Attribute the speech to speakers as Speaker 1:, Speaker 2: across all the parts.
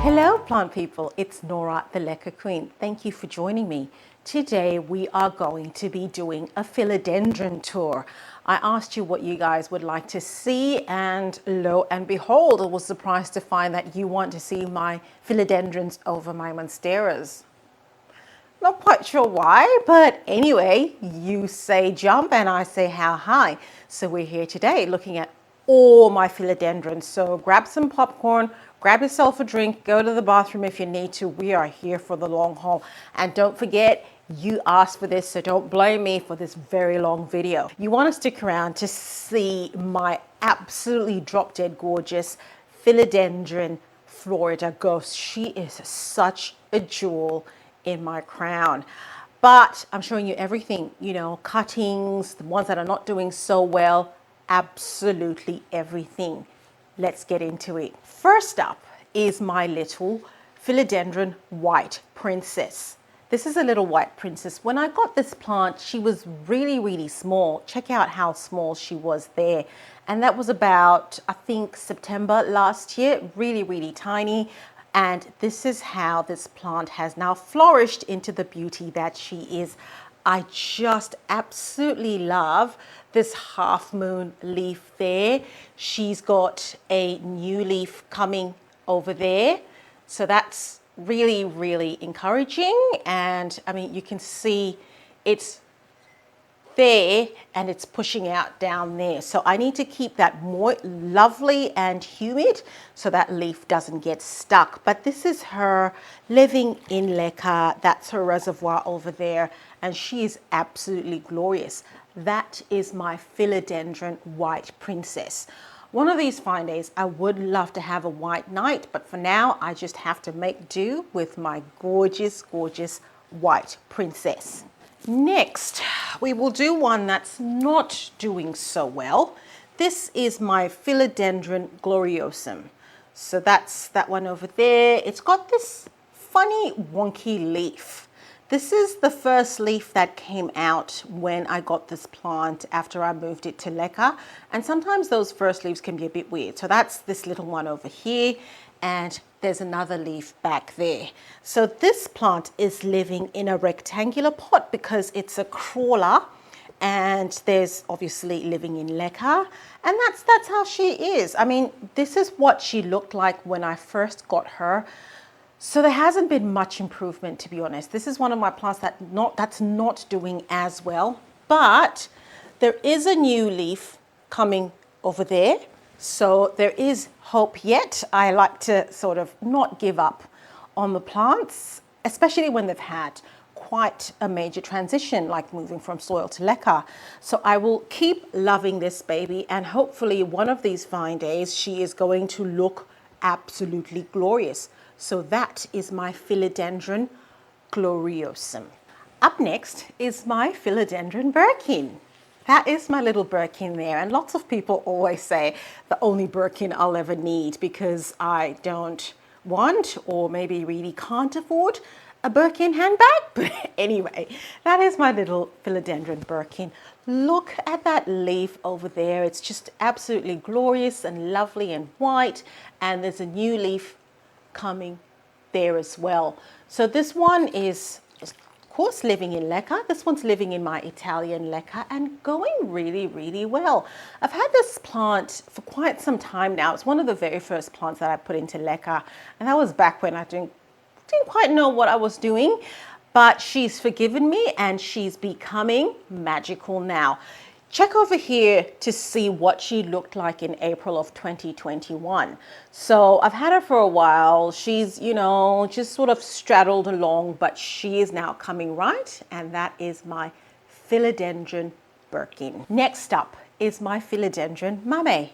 Speaker 1: Hello plant people, it's Nora the Leca Queen. Thank you for joining me. Today we are going to be doing a philodendron tour. I asked you what you guys would like to see, and lo and behold, I was surprised to find that you want to see my philodendrons over my monsteras. Not quite sure why, but anyway, you say jump and I say how high. So we're here today looking at all my philodendrons. So grab some popcorn, grab yourself a drink, go to the bathroom if you need to. We are here for the long haul. And don't forget, you asked for this, so don't blame me for this very long video. You want to stick around to see my absolutely drop dead gorgeous Philodendron Florida Ghost. She is such a jewel in my crown. But I'm showing you everything, you know, cuttings, the ones that are not doing so well, absolutely everything. Let's get into it. First up is my little Philodendron White Princess. This is a little white princess. When I got this plant, she was really small. Check out how small she was there. And that was about, I think, September last year, really tiny. And this is how this plant has now flourished into the beauty that she is. I just absolutely love this half moon leaf there. She's got a new leaf coming over there. So that's really encouraging. And I mean, you can see it's there and it's pushing out down there. So I need to keep that more lovely and humid so that leaf doesn't get stuck. But this is her living in Leca. That's her reservoir over there. And she is absolutely glorious. That is my Philodendron White Princess. One of these fine days, I would love to have a white knight, but for now, I just have to make do with my gorgeous white princess. Next, we will do one that's not doing so well. This is my Philodendron Gloriosum. So that's that one over there. It's got this funny wonky leaf. This is the first leaf that came out when I got this plant after I moved it to Leca. And sometimes those first leaves can be a bit weird. So that's this little one over here. And there's another leaf back there. So this plant is living in a rectangular pot because it's a crawler, and there's obviously living in Leca, and that's how she is. I mean, this is what she looked like when I first got her. So there hasn't been much improvement, to be honest. This is one of my plants that's not doing as well, but there is a new leaf coming over there. So there is hope yet. I like to sort of not give up on the plants, especially when they've had quite a major transition, like moving from soil to Leca. So I will keep loving this baby, and hopefully one of these fine days, she is going to look absolutely glorious. So that is my Philodendron Gloriosum. Up next is my Philodendron Birkin. That is my little Birkin there, and lots of people always say the only Birkin I'll ever need because I don't want, or maybe really can't afford, a Birkin handbag. But anyway, that is my little Philodendron Birkin. Look at that leaf over there. It's just absolutely glorious and lovely and white, and there's a new leaf coming there as well. So this one is, of course, living in Leca. This one's living in my Italian Leca and going really well. I've had this plant for quite some time now. It's one of the very first plants that I put into Leca, and that was back when I didn't quite know what I was doing, but she's forgiven me and she's becoming magical now. Check over here to see what she looked like in April of 2021. So I've had her for a while. She's, you know, just sort of straddled along, but she is now coming right. And that is my Philodendron Birkin. Next up is my Philodendron Mamei.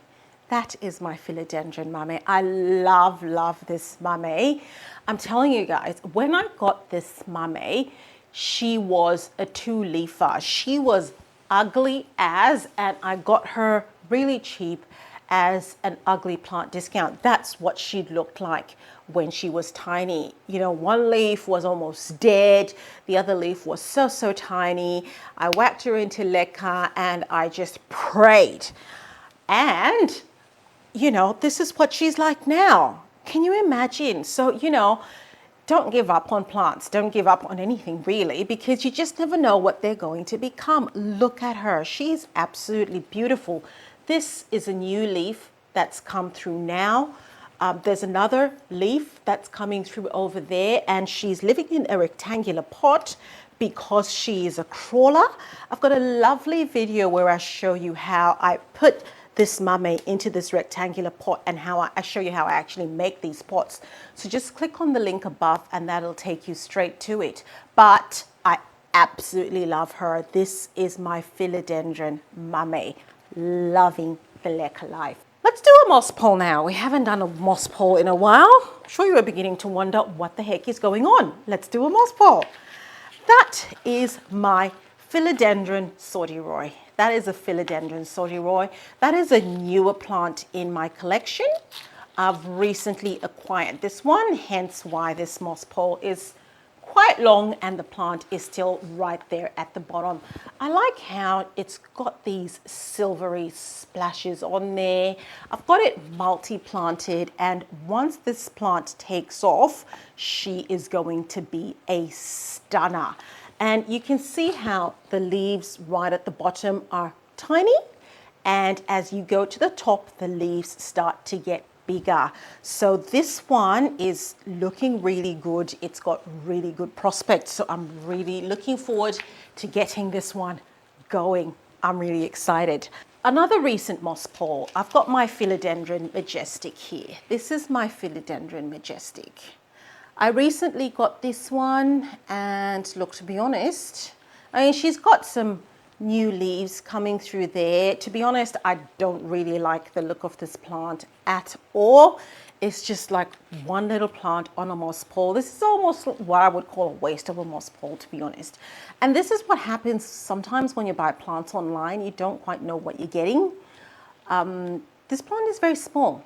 Speaker 1: That is my Philodendron Mamei. I love this Mamei. I'm telling you guys, when I got this Mamei, she was a two-leafer. She was ugly as, and I got her really cheap as an ugly plant discount. That's what she looked like when she was tiny. You know, one leaf was almost dead, the other leaf was so tiny. I whacked her into Leca and I just prayed. And you know, this is what she's like now. Can you imagine? So, you know, don't give up on plants. Don't give up on anything really, because you just never know what they're going to become. Look at her. She's absolutely beautiful. This is a new leaf that's come through now. There's another leaf that's coming through over there, and she's living in a rectangular pot because she is a crawler. I've got a lovely video where I show you how I put this Mamei into this rectangular pot and how I show you how I actually make these pots. So just click on the link above and that'll take you straight to it. But I absolutely love her. This is my Philodendron Mamei. Loving the Leca life. Let's do a moss pole now. We haven't done a moss pole in a while. I'm sure you are beginning to wonder what the heck is going on. Let's do a moss pole. That is my Philodendron Sodiroi. That is a Philodendron Sodiroi. That is a newer plant in my collection. I've recently acquired this one, hence why this moss pole is quite long and the plant is still right there at the bottom. I like how it's got these silvery splashes on there. I've got it multi-planted, and once this plant takes off, she is going to be a stunner. And you can see how the leaves right at the bottom are tiny, and as you go to the top, the leaves start to get bigger. So this one is looking really good. It's got really good prospects. So I'm really looking forward to getting this one going. I'm really excited. Another recent moss pole, I've got my Philodendron Majestic here. This is my Philodendron Majestic. I recently got this one, and look, to be honest, I mean, she's got some new leaves coming through there. To be honest, I don't really like the look of this plant at all. It's just like one little plant on a moss pole. This is almost what I would call a waste of a moss pole, to be honest. And this is what happens sometimes when you buy plants online. You don't quite know what you're getting. This plant is very small,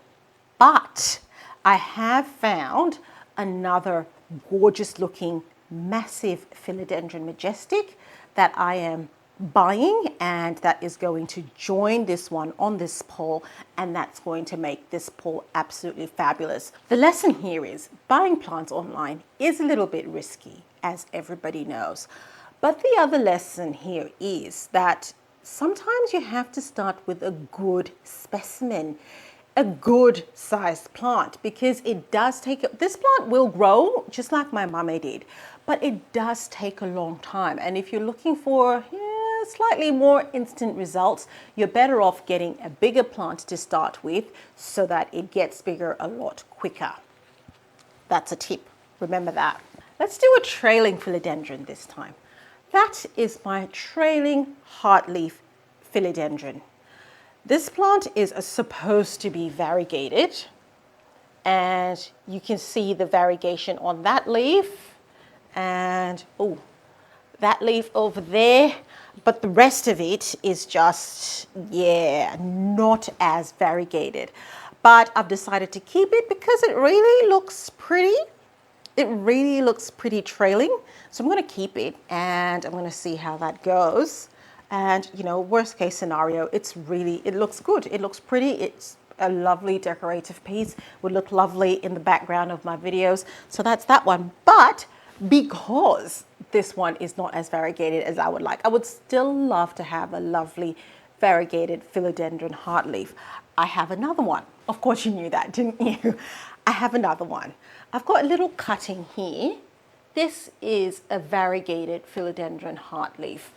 Speaker 1: but I have found another gorgeous looking massive Philodendron Majestic that I am buying, and that is going to join this one on this pole, and that's going to make this pole absolutely fabulous. The lesson here is buying plants online is a little bit risky, as everybody knows. But the other lesson here is that sometimes you have to start with a good specimen, a good sized plant, because it does take, this plant will grow just like my Mamei did, but it does take a long time. And if you're looking for slightly more instant results, you're better off getting a bigger plant to start with so that it gets bigger a lot quicker. That's a tip, remember that. Let's do a trailing philodendron this time. That is my trailing heartleaf philodendron. This plant is supposed to be variegated, and you can see the variegation on that leaf and that leaf over there, but the rest of it is just, not as variegated. But I've decided to keep it because it really looks pretty. It really looks pretty trailing. So I'm going to keep it, and I'm going to see how that goes. And, you know, worst case scenario, it looks good. It looks pretty. It's a lovely decorative piece. Would look lovely in the background of my videos. So that's that one. But because this one is not as variegated as I would like, I would still love to have a lovely variegated Philodendron Heartleaf. I have another one. Of course you knew that, didn't you? I have another one. I've got a little cutting here. This is a variegated Philodendron Heartleaf.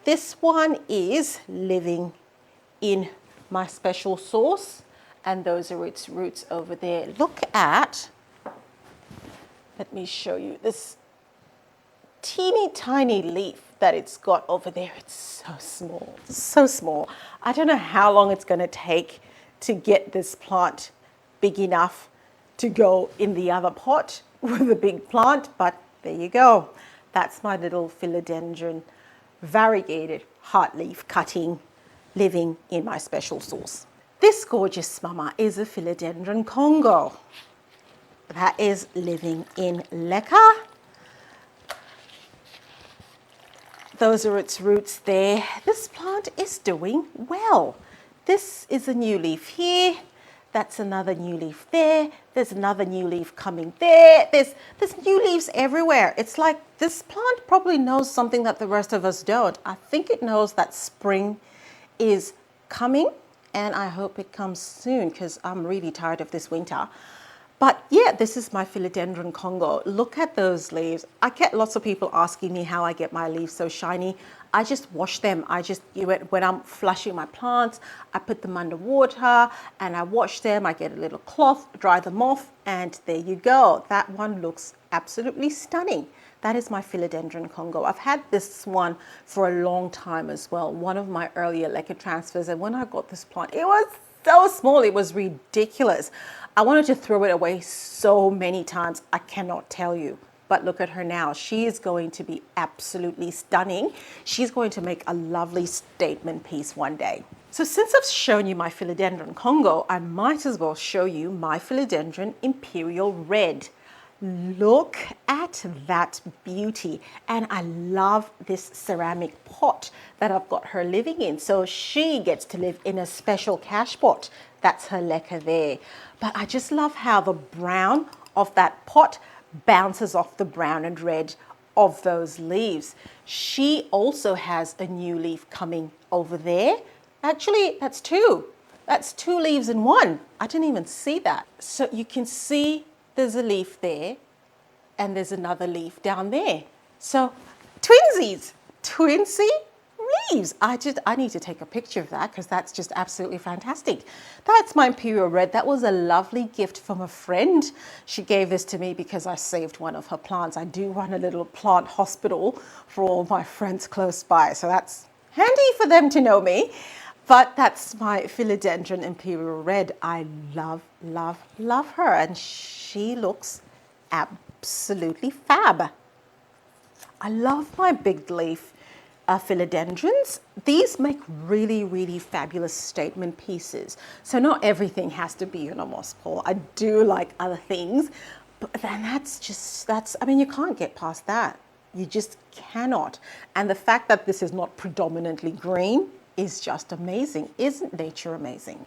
Speaker 1: This one is living in my special sauce, and those are its roots over there. Look at, let me show you this teeny tiny leaf that it's got over there. It's so small, so small. I don't know how long it's going to take to get this plant big enough to go in the other pot with a big plant, but there you go. That's my little Philodendron variegated heartleaf cutting living in my special sauce. This gorgeous mama is a Philodendron Congo. That is living in Leca. Those are its roots there. This plant is doing well. This is a new leaf here. That's another new leaf there. There's another new leaf coming there. There's new leaves everywhere. It's like this plant probably knows something that the rest of us don't. I think it knows that spring is coming, and I hope it comes soon because I'm really tired of this winter. But yeah, this is my Philodendron Congo. Look at those leaves. I get lots of people asking me how I get my leaves so shiny. I just wash them. When I'm flushing my plants, I put them under water and I wash them. I get a little cloth, dry them off, and there you go. That one looks absolutely stunning. That is my Philodendron Congo. I've had this one for a long time as well. One of my earlier Leca transfers, and when I got this plant, it was so small, it was ridiculous. I wanted to throw it away so many times, I cannot tell you. But look at her now. She is going to be absolutely stunning. She's going to make a lovely statement piece one day. So since I've shown you my Philodendron Congo, I might as well show you my Philodendron Imperial Red. Look at that beauty. And I love this ceramic pot that I've got her living in. So she gets to live in a special cache pot. That's her Leca there. But I just love how the brown of that pot bounces off the brown and red of those leaves. She also has a new leaf coming over there. Actually, that's two. That's two leaves in one. I didn't even see that. So you can see there's a leaf there and there's another leaf down there. So twinsies, twinsy leaves. I need to take a picture of that because that's just absolutely fantastic. That's my Imperial Red. That was a lovely gift from a friend. She gave this to me because I saved one of her plants. I do run a little plant hospital for all my friends close by, so that's handy for them to know me. But that's my Philodendron Imperial Red. I love, love, love her, and she looks absolutely fab. I love my big leaf philodendrons. These make really, really fabulous statement pieces. So not everything has to be in a moss pole. I do like other things, but then I mean, you can't get past that. You just cannot. And the fact that this is not predominantly green is just amazing. Isn't nature amazing?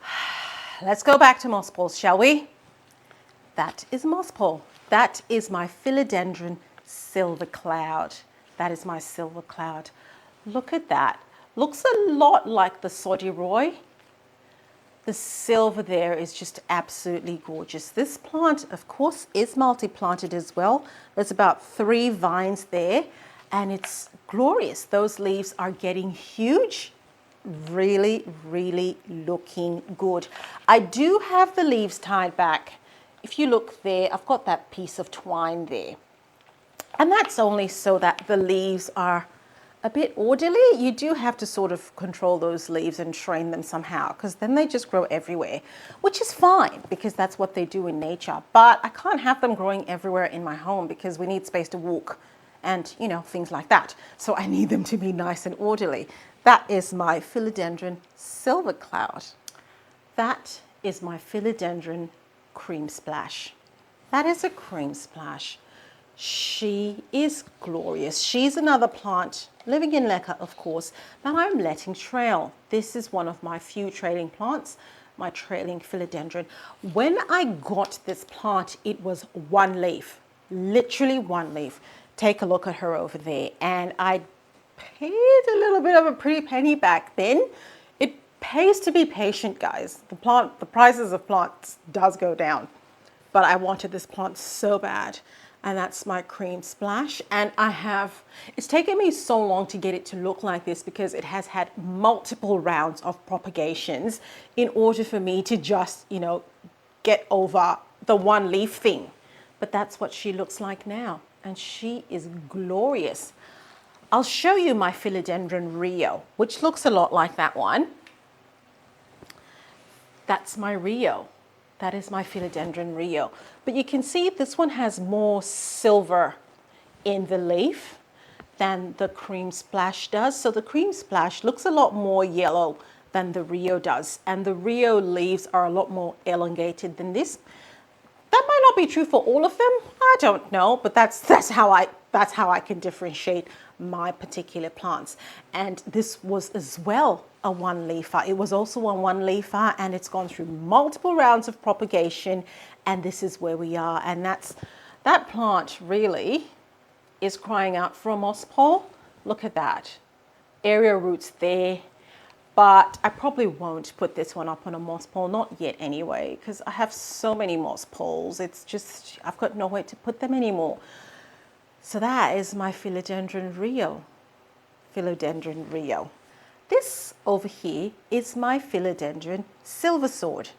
Speaker 1: Let's go back to moss poles, shall we? That is a moss pole. That is my Philodendron Silver Cloud. That is my Silver Cloud. Look at that. Looks a lot like the Sodiroi. The silver there is just absolutely gorgeous. This plant, of course, is multi-planted as well. There's about 3 vines there, and it's glorious. Those leaves are getting huge. Really, really looking good. I do have the leaves tied back. If you look there, I've got that piece of twine there. And that's only so that the leaves are a bit orderly. You do have to sort of control those leaves and train them somehow, because then they just grow everywhere, which is fine because that's what they do in nature. But I can't have them growing everywhere in my home because we need space to walk and, you know, things like that. So I need them to be nice and orderly. That is my Philodendron Silver Cloud. That is my Philodendron Cream Splash. That is a cream splash. She is glorious. She's another plant living in Leca, of course, that I'm letting trail. This is one of my few trailing plants, my trailing philodendron. When I got this plant, it was one leaf, literally one leaf. Take a look at her over there. And I paid a little bit of a pretty penny back then. It pays to be patient, guys. The prices of plants does go down, but I wanted this plant so bad. And that's my cream splash. And it's taken me so long to get it to look like this because it has had multiple rounds of propagations in order for me to just, you know, get over the one leaf thing. But that's what she looks like now. And she is glorious. I'll show you my Philodendron Rio, which looks a lot like that one. That's my Rio. That is my Philodendron Rio. But you can see this one has more silver in the leaf than the cream splash does. So the cream splash looks a lot more yellow than the Rio does. And the Rio leaves are a lot more elongated than this. That might not be true for all of them. I don't know, but that's how I can differentiate my particular plants. And this was as well a one leafer. It was also a one leafer, and it's gone through multiple rounds of propagation, and this is where we are. And that plant really is crying out for a moss pole. Look at that. Area roots there. But I probably won't put this one up on a moss pole, not yet anyway, because I have so many moss poles. It's just, I've got nowhere to put them anymore. So that is my Philodendron Rio. Philodendron Rio. This over here is my Philodendron Silver Sword.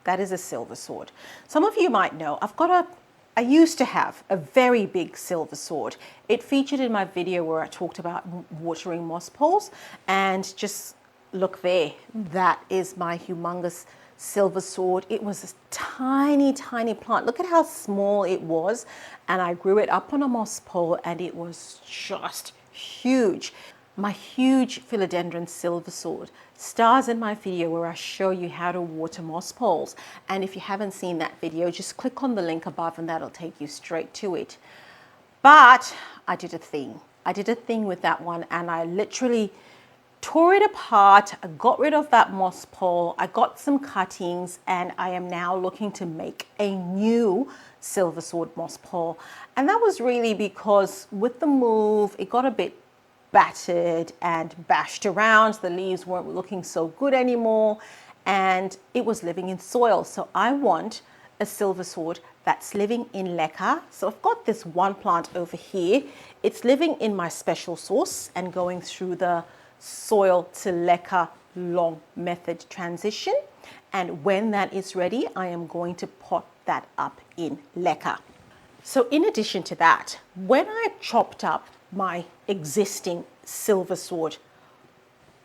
Speaker 1: That is a silver sword. Some of you might know, I used to have a very big silver sword. It featured in my video where I talked about watering moss poles, and just look there, that is my humongous silver sword. It was a tiny, tiny plant. Look at how small it was. And I grew it up on a moss pole, and it was just huge. My huge Philodendron silver sword stars in my video where I show you how to water moss poles. And if you haven't seen that video, just click on the link above and that'll take you straight to it. But I did a thing. I did a thing with that one, and I literally tore it apart. I got rid of that moss pole. I got some cuttings, and I am now looking to make a new silver sword moss pole. And that was really because with the move, it got a bit battered and bashed around. The leaves weren't looking so good anymore, and it was living in soil. So I want a silver sword that's living in Leca. So I've got this one plant over here. It's living in my special sauce and going through the soil to Leca long method transition. And when that is ready, I am going to pot that up in Leca. So in addition to that, when I chopped up my existing silver sword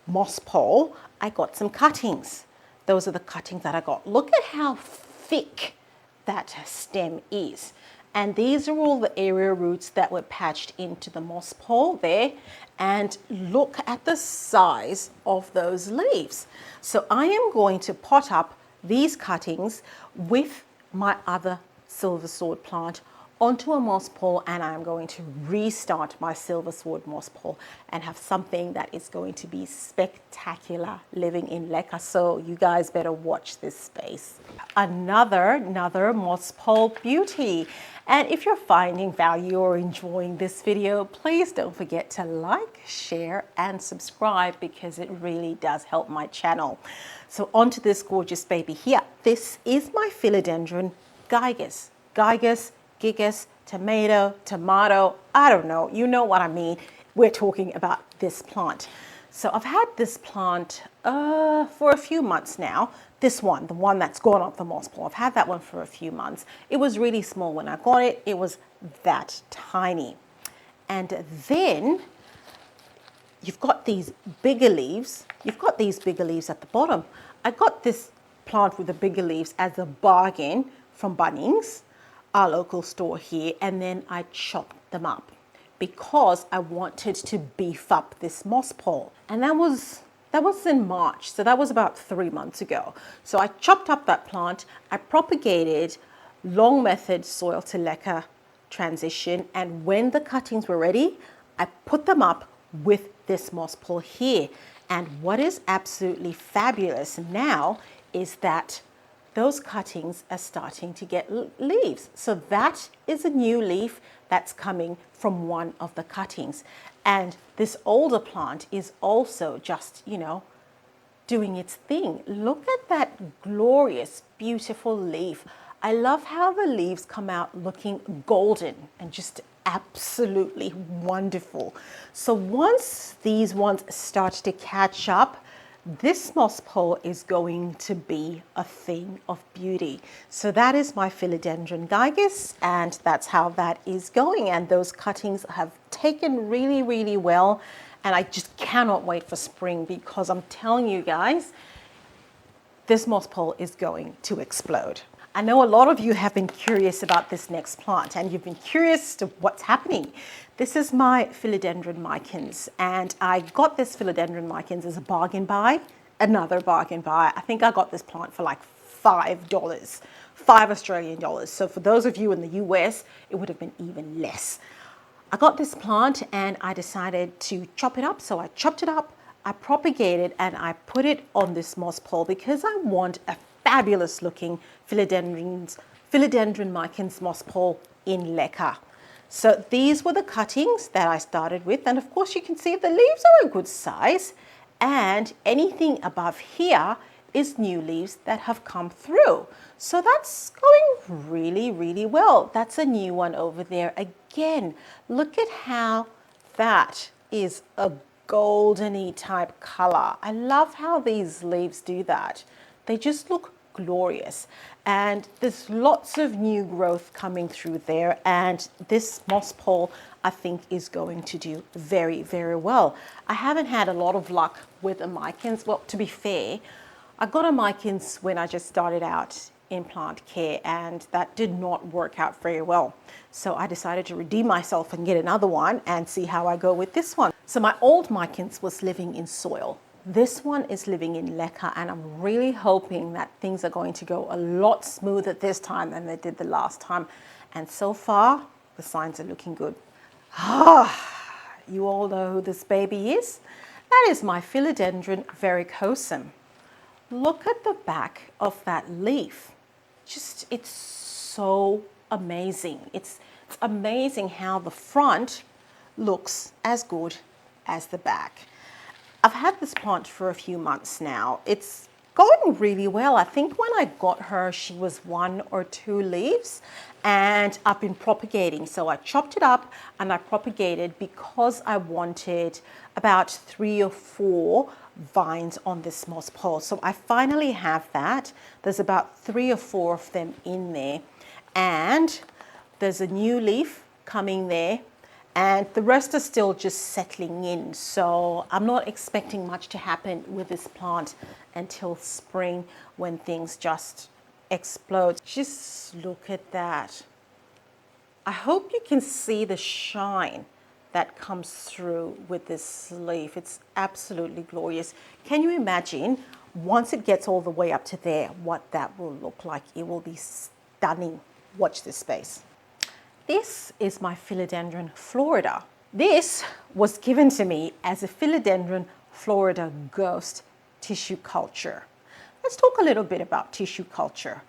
Speaker 1: moss pole, I got some cuttings. Those are the cuttings that I got. Look at how thick that stem is. And these are all the area roots that were patched into the moss pole there. And look at the size of those leaves. So I am going to pot up these cuttings with my other silver sword plant onto a moss pole, and I'm going to restart my silver sword moss pole and have something that is going to be spectacular living in Leca. So you guys better watch this space. Another moss pole beauty. And if you're finding value or enjoying this video, please don't forget to like, share, and subscribe, because it really does help my channel. So onto this gorgeous baby here. This is my Philodendron Gigas. Gigas, tomato, I don't know, you know what I mean. We're talking about this plant. So I've had this plant for a few months now. This one, the one that's gone off the moss pole, I've had that one for a few months. It was really small when I got it. It was that tiny. And then you've got these bigger leaves. You've got these bigger leaves at the bottom. I got this plant with the bigger leaves as a bargain from Bunnings, our local store here, and then I chopped them up because I wanted to beef up this moss pole. And that was in March, so that was about 3 months ago. So I chopped up that plant, I propagated long method soil to Leca transition, and when the cuttings were ready, I put them up with this moss pole here. And what is absolutely fabulous now is that those cuttings are starting to get leaves. So that is a new leaf that's coming from one of the cuttings. And this older plant is also just, doing its thing. Look at that glorious, beautiful leaf. I love how the leaves come out looking golden and just absolutely wonderful. So once these ones start to catch up, this moss pole is going to be a thing of beauty. So that is my Philodendron Gigas, and that's how that is going. And those cuttings have taken really, really well. And I just cannot wait for spring, because I'm telling you guys, this moss pole is going to explode. I know a lot of you have been curious about this next plant, and you've been curious to what's happening. This is my Philodendron Micans, and I got this Philodendron Micans as a bargain buy, another bargain buy. I think I got this plant for like $5, 5 Australian dollars. So for those of you in the US, it would have been even less. I got this plant and I decided to chop it up. So I chopped it up, I propagated, and I put it on this moss pole because I want a fabulous looking Philodendron Micans moss pole in Leca. So these were the cuttings that I started with. And of course you can see the leaves are a good size, and anything above here is new leaves that have come through. So that's going really, really well. That's a new one over there. Again, look at how that is a goldeny type color. I love how these leaves do that. They just look glorious. And there's lots of new growth coming through there. And this moss pole, I think, is going to do very, very well. I haven't had a lot of luck with the Micans. Well, to be fair, I got a Micans when I just started out in plant care, and that did not work out very well. So I decided to redeem myself and get another one and see how I go with this one. So my old Micans was living in soil. This one is living in Leca, and I'm really hoping that things are going to go a lot smoother this time than they did the last time. And so far, the signs are looking good. You all know who this baby is? That is my Philodendron Verrucosum. Look at the back of that leaf. Just, it's so amazing. It's amazing how the front looks as good as the back. I've had this plant for a few months now. It's going really well. I think when I got her, she was 1 or 2 leaves, and I've been propagating. So I chopped it up and I propagated because I wanted about 3 or 4 vines on this moss pole. So I finally have that. There's about 3 or 4 of them in there, and there's a new leaf coming there, and the rest are still just settling in. So I'm not expecting much to happen with this plant until spring, when things just explode. Just look at that. I hope you can see the shine that comes through with this leaf. It's absolutely glorious. Can you imagine once it gets all the way up to there, what that will look like? It will be stunning. Watch this space. This is my Philodendron Florida. This was given to me as a Philodendron Florida Ghost tissue culture. Let's talk a little bit about tissue culture.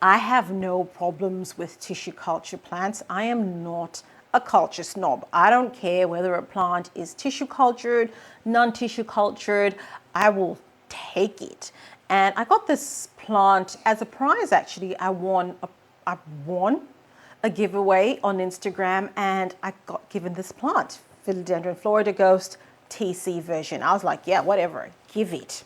Speaker 1: I have no problems with tissue culture plants. I am not a culture snob. I don't care whether a plant is tissue cultured, non-tissue cultured. I will take it. And I got this plant as a prize, actually. I won a giveaway on Instagram, and I got given this plant, Philodendron Florida Ghost TC version. I was like, yeah, whatever, give it.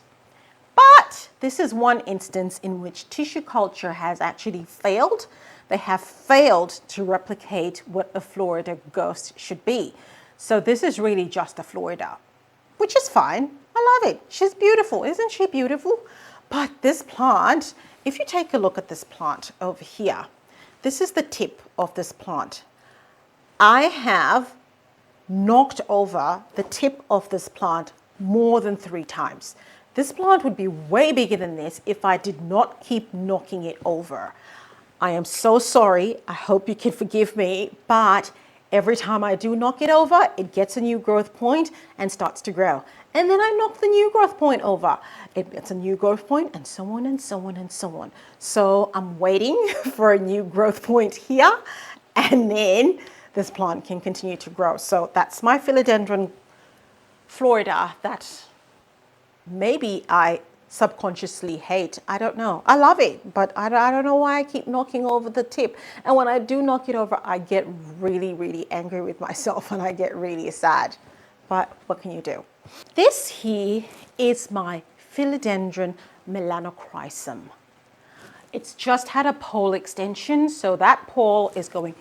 Speaker 1: But this is one instance in which tissue culture has actually failed. They have failed to replicate what a Florida Ghost should be. So this is really just a Florida, which is fine. I love it. She's beautiful. Isn't she beautiful? But this plant, if you take a look at this plant over here, this is the tip of this plant. I have knocked over the tip of this plant more than 3 times. This plant would be way bigger than this if I did not keep knocking it over. I am so sorry. I hope you can forgive me, but every time I do knock it over, it gets a new growth point and starts to grow. And then I knock the new growth point over. It gets a new growth point, and so on and so on and so on. So I'm waiting for a new growth point here, and then this plant can continue to grow. So that's my Philodendron Florida that maybe I subconsciously hate. I don't know. I love it, but I don't know why I keep knocking over the tip. And when I do knock it over, I get really, really angry with myself, and I get really sad. But what can you do? This here is my Philodendron Melanochrysum. It's just had a pole extension, so that pole is going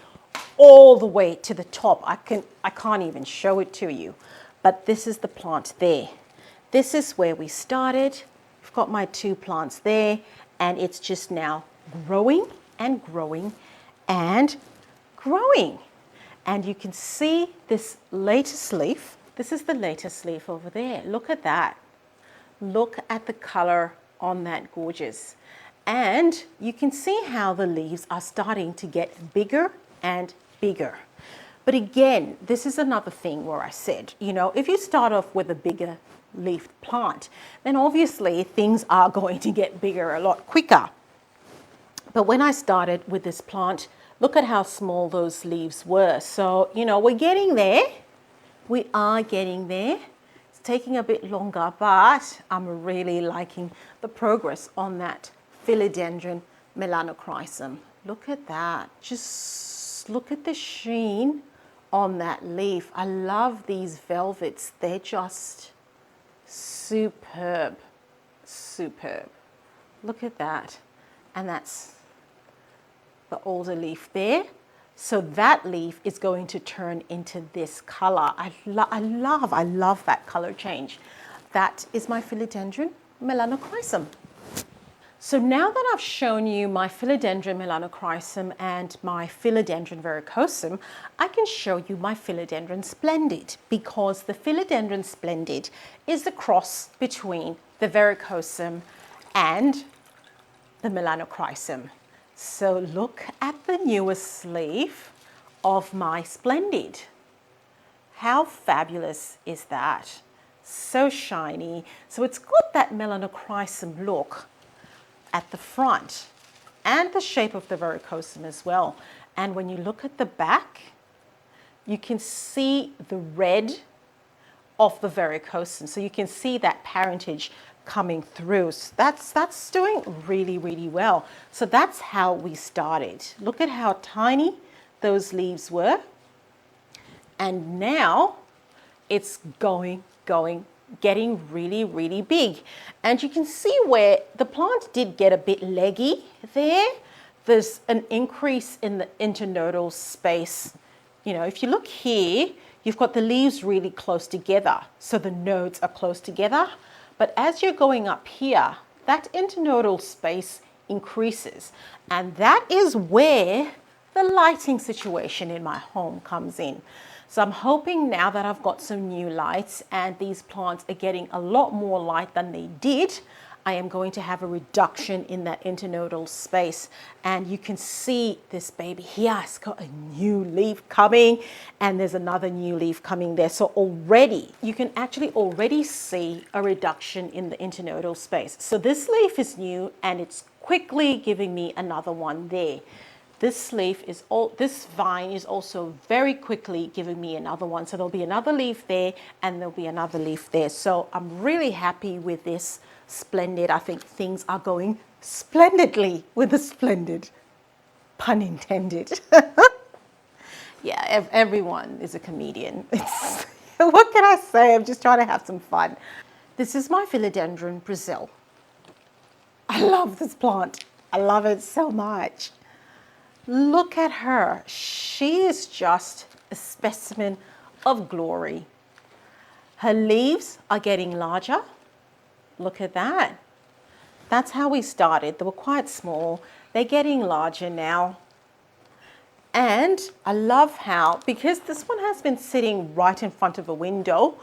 Speaker 1: all the way to the top. I can't even show it to you, but this is the plant there. This is where we started. I've got my 2 plants there, and it's just now growing and growing and growing. And you can see this latest leaf. This is the latest leaf over there. Look at that. Look at the color on that, gorgeous. And you can see how the leaves are starting to get bigger and bigger. But again, this is another thing where I said, you know, if you start off with a bigger leafed plant, then obviously things are going to get bigger a lot quicker. But when I started with this plant, look at how small those leaves were. So, you know, we're getting there. We are getting there. It's taking a bit longer, but I'm really liking the progress on that Philodendron Melanochrysum. Look at that. Just look at the sheen on that leaf. I love these velvets. They're just superb, superb. Look at that. And that's the older leaf there. So that leaf is going to turn into this color. I love that color change. That is my Philodendron Melanochrysum. So now that I've shown you my Philodendron Melanochrysum and my Philodendron Verrucosum, I can show you my Philodendron Splendid, because the Philodendron Splendid is the cross between the Verrucosum and the Melanochrysum. So look at the newest leaf of my Splendid. How fabulous is that? So shiny. So it's got that Melanochrysum look at the front and the shape of the Verrucosum as well. And when you look at the back, you can see the red of the Verrucosum. So you can see that parentage coming through. So that's doing really, really well. So that's how we started. Look at how tiny those leaves were. And now it's getting really, really big. And you can see where the plant did get a bit leggy there. There's an increase in the internodal space. You know, if you look here, you've got the leaves really close together. So the nodes are close together. But as you're going up here, that internodal space increases. And that is where the lighting situation in my home comes in. So I'm hoping now that I've got some new lights and these plants are getting a lot more light than they did, I am going to have a reduction in that internodal space. And you can see this baby here, it's got a new leaf coming and there's another new leaf coming there. So already, you can actually already see a reduction in the internodal space. So this leaf is new and it's quickly giving me another one there. This vine is also very quickly giving me another one. So there'll be another leaf there and there'll be another leaf there. So I'm really happy with this Splendid. I think things are going splendidly with the Splendid. Pun intended. Yeah, everyone is a comedian. What can I say? I'm just trying to have some fun. This is my Philodendron Brasil. I love this plant. I love it so much. Look at her. She is just a specimen of glory. Her leaves are getting larger. Look at that. That's how we started. They were quite small. They're getting larger now. And I love how, because this one has been sitting right in front of a window,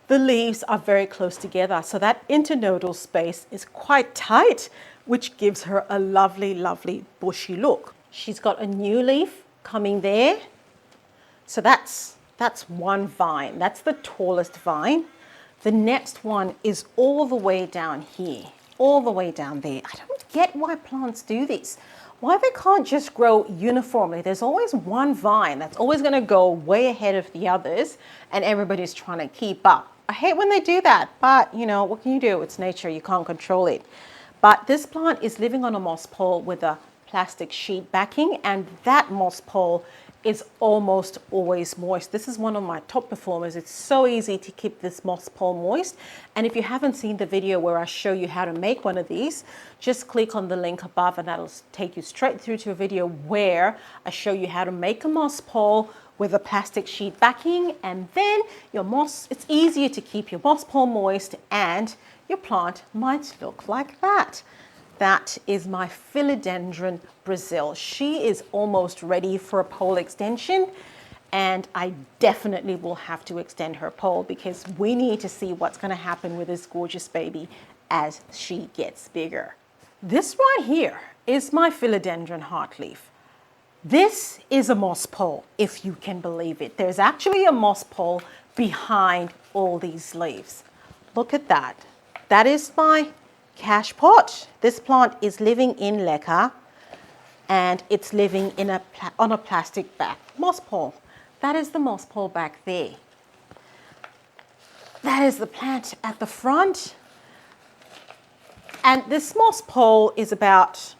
Speaker 1: the leaves are very close together. So that internodal space is quite tight, which gives her a lovely, lovely bushy look. She's got a new leaf coming there. So that's one vine. That's the tallest vine. The next one is all the way down here, all the way down there. I don't get why plants do this. Why they can't just grow uniformly. There's always one vine that's always going to go way ahead of the others and everybody's trying to keep up. I hate when they do that, but you know, what can you do? It's nature, you can't control it. But this plant is living on a moss pole with a plastic sheet backing, and that moss pole is almost always moist. This is one of my top performers. It's so easy to keep this moss pole moist. And if you haven't seen the video where I show you how to make one of these, just click on the link above and that'll take you straight through to a video where I show you how to make a moss pole with a plastic sheet backing, and then your moss, it's easier to keep your moss pole moist and your plant might look like that. That is my Philodendron Brasil. She is almost ready for a pole extension, and I definitely will have to extend her pole because we need to see what's going to happen with this gorgeous baby as she gets bigger. This right here is my Philodendron Heartleaf. This is a moss pole, if you can believe it. There's actually a moss pole behind all these leaves. Look at that. That is my cash pot. This plant is living in Leca and it's living in on a plastic back moss pole. That is the moss pole back there. That is the plant at the front. And this moss pole is about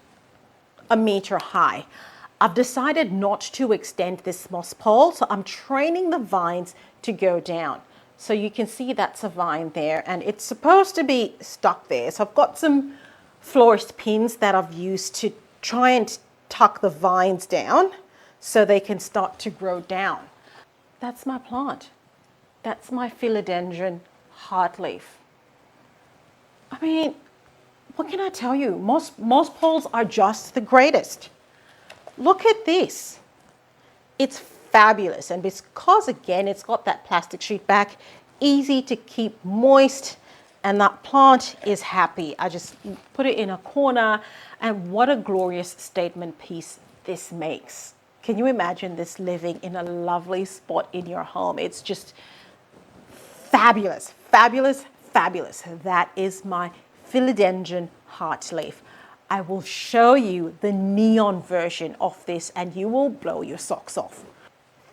Speaker 1: 1 meter high. I've decided not to extend this moss pole, so I'm training the vines to go down. So you can see that's a vine there and it's supposed to be stuck there. So I've got some florist pins that I've used to try and tuck the vines down so they can start to grow down. That's my plant. That's my Philodendron Heartleaf. I mean, what can I tell you? Moss poles are just the greatest. Look at this. It's fabulous. And because, again, it's got that plastic sheet back, easy to keep moist, and that plant is happy. I just put it in a corner, and what a glorious statement piece this makes. Can you imagine this living in a lovely spot in your home? It's just fabulous, fabulous, fabulous. That is my Philodendron Heartleaf. I will show you the neon version of this and you will blow your socks off.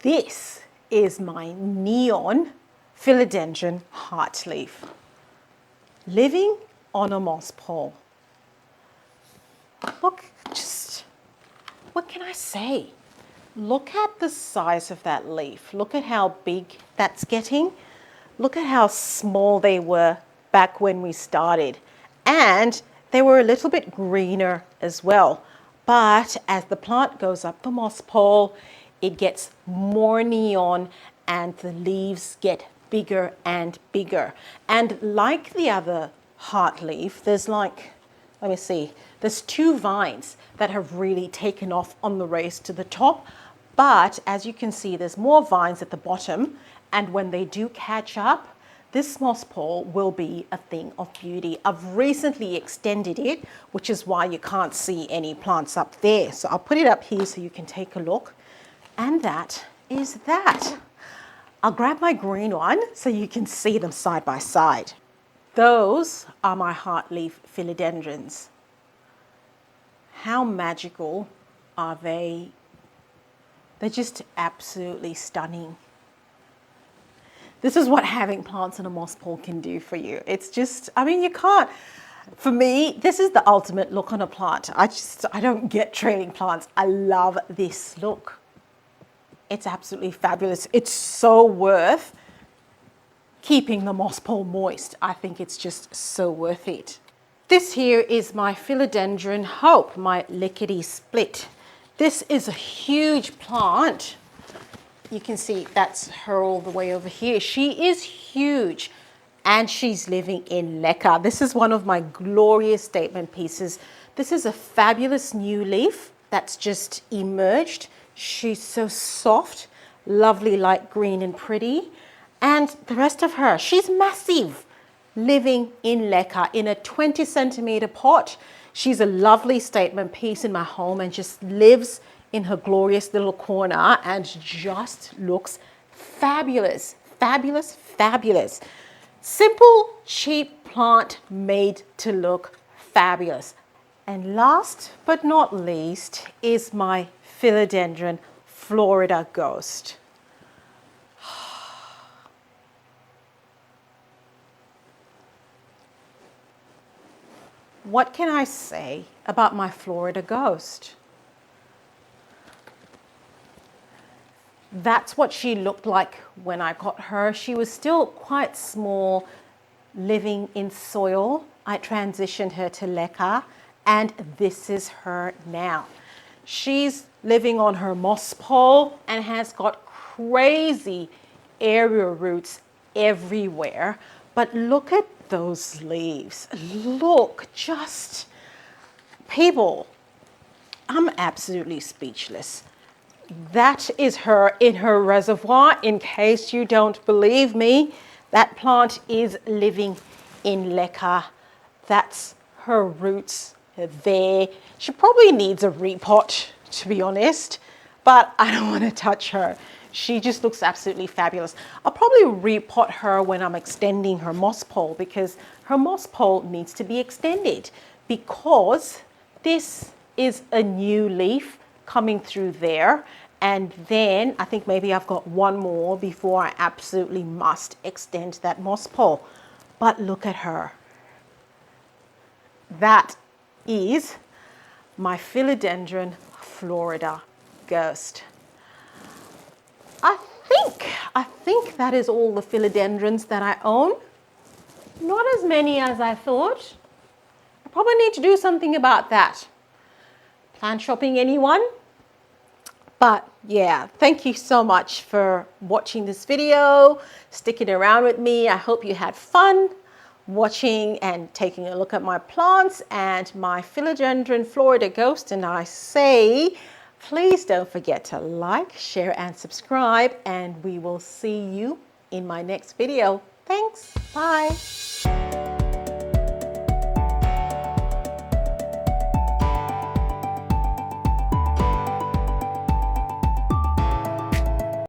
Speaker 1: This is my neon Philodendron Heartleaf, living on a moss pole. Look, just, what can I say? Look at the size of that leaf. Look at how big that's getting. Look at how small they were back when we started. And they were a little bit greener as well. But as the plant goes up the moss pole, it gets more neon and the leaves get bigger and bigger. And like the other heartleaf, there's like, let me see, there's 2 vines that have really taken off on the race to the top. But as you can see, there's more vines at the bottom. And when they do catch up, this moss pole will be a thing of beauty. I've recently extended it, which is why you can't see any plants up there. So I'll put it up here so you can take a look. And that is that. I'll grab my green one so you can see them side by side. Those are my heartleaf philodendrons. How magical are they? They're just absolutely stunning. This is what having plants in a moss pole can do for you. It's just, I mean, you can't, for me, this is the ultimate look on a plant. I don't get trailing plants. I love this look. It's absolutely fabulous. It's so worth keeping the moss pole moist. I think it's just so worth it. This here is my Philodendron Hope, my lickety split. This is a huge plant. You can see that's her all the way over here. She is huge and she's living in Leca. This is one of my glorious statement pieces. This is a fabulous new leaf that's just emerged. She's so soft, lovely light green and pretty. And the rest of her, she's massive, living in Leca in a 20 centimeter pot. She's a lovely statement piece in my home and just lives in her glorious little corner and just looks fabulous, fabulous, fabulous. Simple, cheap plant made to look fabulous. And last but not least is my Philodendron Florida Ghost. What can I say about my Florida Ghost? That's what she looked like when I got her. She was still quite small, living in soil. I transitioned her to Leca, and this is her now. She's living on her moss pole and has got crazy area roots everywhere. But look at those leaves. Look, just people, I'm absolutely speechless. That is her in her reservoir. In case you don't believe me, that plant is living in Leca. That's her roots there. She probably needs a repot, to be honest, but I don't want to touch her. She just looks absolutely fabulous. I'll probably repot her when I'm extending her moss pole, because her moss pole needs to be extended, because this is a new leaf coming through there. And then I think maybe I've got one more before I absolutely must extend that moss pole. But look at her. That is my Philodendron Florida Ghost. I think that is all the philodendrons that I own. Not as many as I thought. I probably need to do something about that. Plant shopping, anyone? But yeah, thank you so much for watching this video, sticking around with me. I hope you had fun watching and taking a look at my plants and my Philodendron Florida Ghost. And I say, please don't forget to like, share, and subscribe. And we will see you in my next video. Thanks. Bye.